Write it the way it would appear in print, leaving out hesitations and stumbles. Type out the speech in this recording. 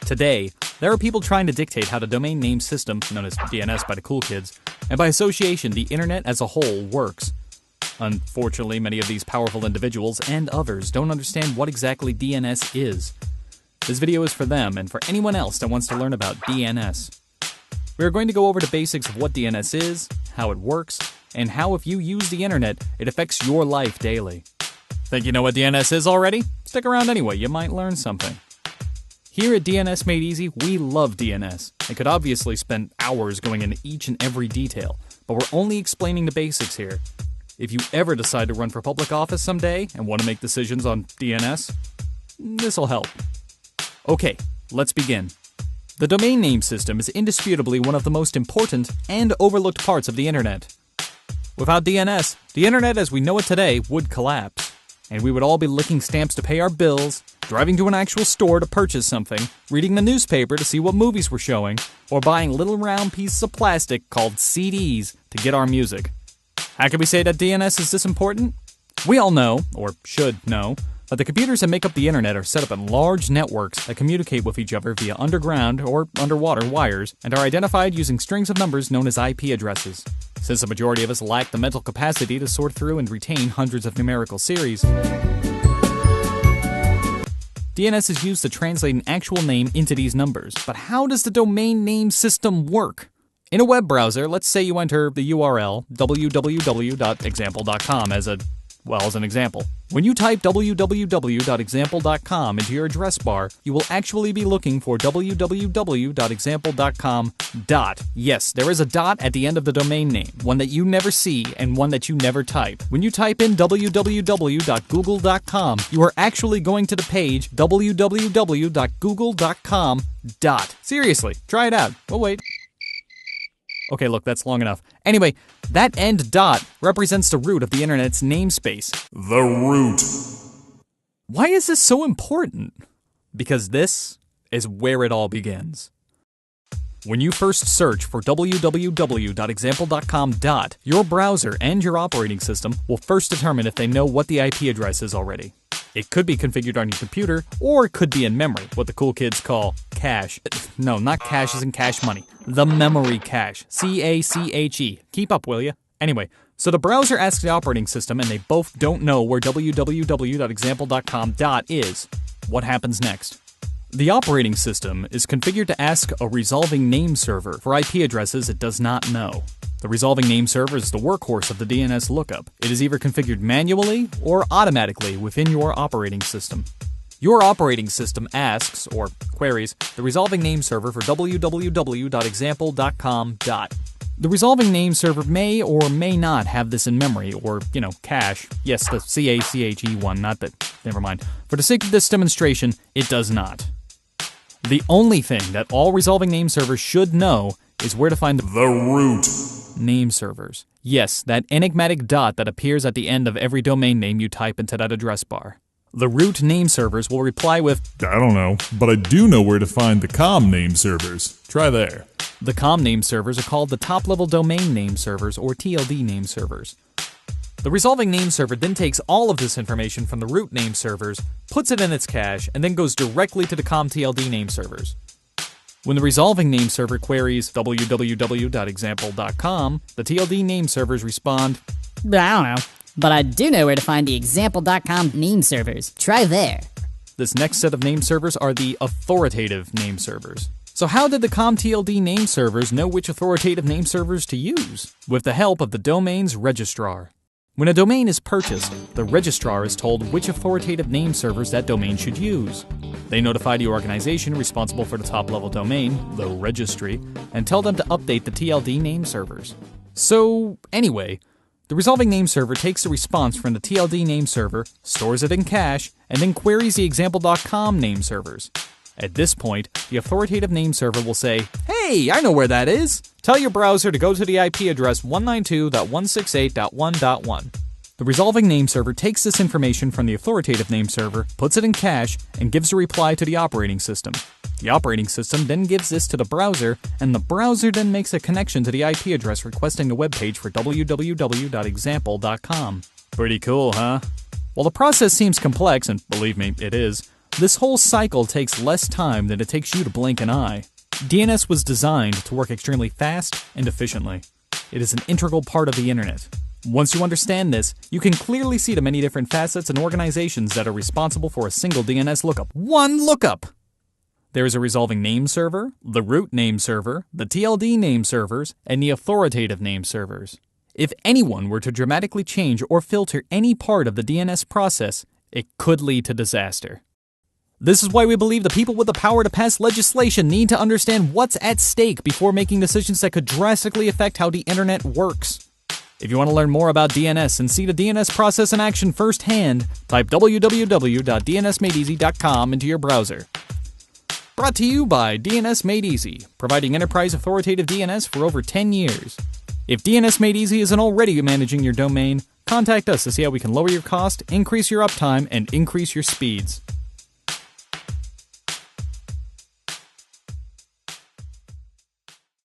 Today, there are people trying to dictate how the domain name system, known as DNS by the cool kids, and by association, the internet as a whole, works. Unfortunately, many of these powerful individuals and others don't understand what exactly DNS is. This video is for them and for anyone else that wants to learn about DNS. We are going to go over the basics of what DNS is, how it works, and how if you use the internet, it affects your life daily. Think you know what DNS is already? Stick around anyway, you might learn something. Here at DNS Made Easy, we love DNS, and could obviously spend hours going into each and every detail, but we're only explaining the basics here. If you ever decide to run for public office someday and want to make decisions on DNS, this'll help. Okay, let's begin. The domain name system is indisputably one of the most important and overlooked parts of the internet. Without DNS, the internet as we know it today would collapse, and we would all be licking stamps to pay our bills, driving to an actual store to purchase something, reading the newspaper to see what movies were showing, or buying little round pieces of plastic called CDs to get our music. How can we say that DNS is this important? We all know, or should know, that the computers that make up the internet are set up in large networks that communicate with each other via underground or underwater wires and are identified using strings of numbers known as IP addresses. Since the majority of us lack the mental capacity to sort through and retain hundreds of numerical series, DNS is used to translate an actual name into these numbers. But how does the domain name system work? In a web browser, let's say you enter the URL www.example.com as an example. When you type www.example.com into your address bar, you will actually be looking for www.example.com . Yes, there is a dot at the end of the domain name, one that you never see and one that you never type. When you type in www.google.com, you are actually going to the page www.google.com . Seriously, try it out. Oh wait. Okay, look, that's long enough. Anyway, that end dot represents the root of the internet's namespace. The root. Why is this so important? Because this is where it all begins. When you first search for www.example.com, your browser and your operating system will first determine if they know what the IP address is already. It could be configured on your computer, or it could be in memory, what the cool kids call cache. No, not cache as in cash money. The memory cache. C-A-C-H-E. Keep up, will ya? Anyway, so the browser asks the operating system, and they both don't know where www.example.com is. What happens next? The operating system is configured to ask a resolving name server for IP addresses it does not know. The resolving name server is the workhorse of the DNS lookup. It is either configured manually or automatically within your operating system. Your operating system asks, or queries, the resolving name server for www.example.com. The resolving name server may or may not have this in memory, or, cache. Yes, the C-A-C-H-E one, not the... Never mind. For the sake of this demonstration, it does not. The only thing that all resolving name servers should know is where to find the root name servers. Yes, that enigmatic dot that appears at the end of every domain name you type into that address bar. The root name servers will reply with, I don't know, but I do know where to find the com name servers. Try there. The com name servers are called the top-level domain name servers, or TLD name servers. The resolving name server then takes all of this information from the root name servers, puts it in its cache, and then goes directly to the COM-TLD name servers. When the resolving name server queries www.example.com, the TLD name servers respond, I don't know, but I do know where to find the example.com name servers. Try there. This next set of name servers are the authoritative name servers. So how did the COM-TLD name servers know which authoritative name servers to use? With the help of the domain's registrar. When a domain is purchased, the registrar is told which authoritative name servers that domain should use. They notify the organization responsible for the top-level domain, the registry, and tell them to update the TLD name servers. So, anyway, the resolving name server takes the response from the TLD name server, stores it in cache, and then queries the example.com name servers. At this point, the authoritative name server will say, Hey, I know where that is! Tell your browser to go to the IP address 192.168.1.1. The resolving name server takes this information from the authoritative name server, puts it in cache, and gives a reply to the operating system. The operating system then gives this to the browser, and the browser then makes a connection to the IP address requesting the webpage for www.example.com. Pretty cool, huh? While the process seems complex, and believe me, it is, This whole cycle takes less time than it takes you to blink an eye. DNS was designed to work extremely fast and efficiently. It is an integral part of the internet. Once you understand this, you can clearly see the many different facets and organizations that are responsible for a single DNS lookup. One lookup! There is a resolving name server, the root name server, the TLD name servers, and the authoritative name servers. If anyone were to dramatically change or filter any part of the DNS process, it could lead to disaster. This is why we believe the people with the power to pass legislation need to understand what's at stake before making decisions that could drastically affect how the internet works. If you want to learn more about DNS and see the DNS process in action firsthand, type www.dnsmadeeasy.com into your browser. Brought to you by DNS Made Easy, providing enterprise authoritative DNS for over 10 years. If DNS Made Easy isn't already managing your domain, contact us to see how we can lower your cost, increase your uptime, and increase your speeds.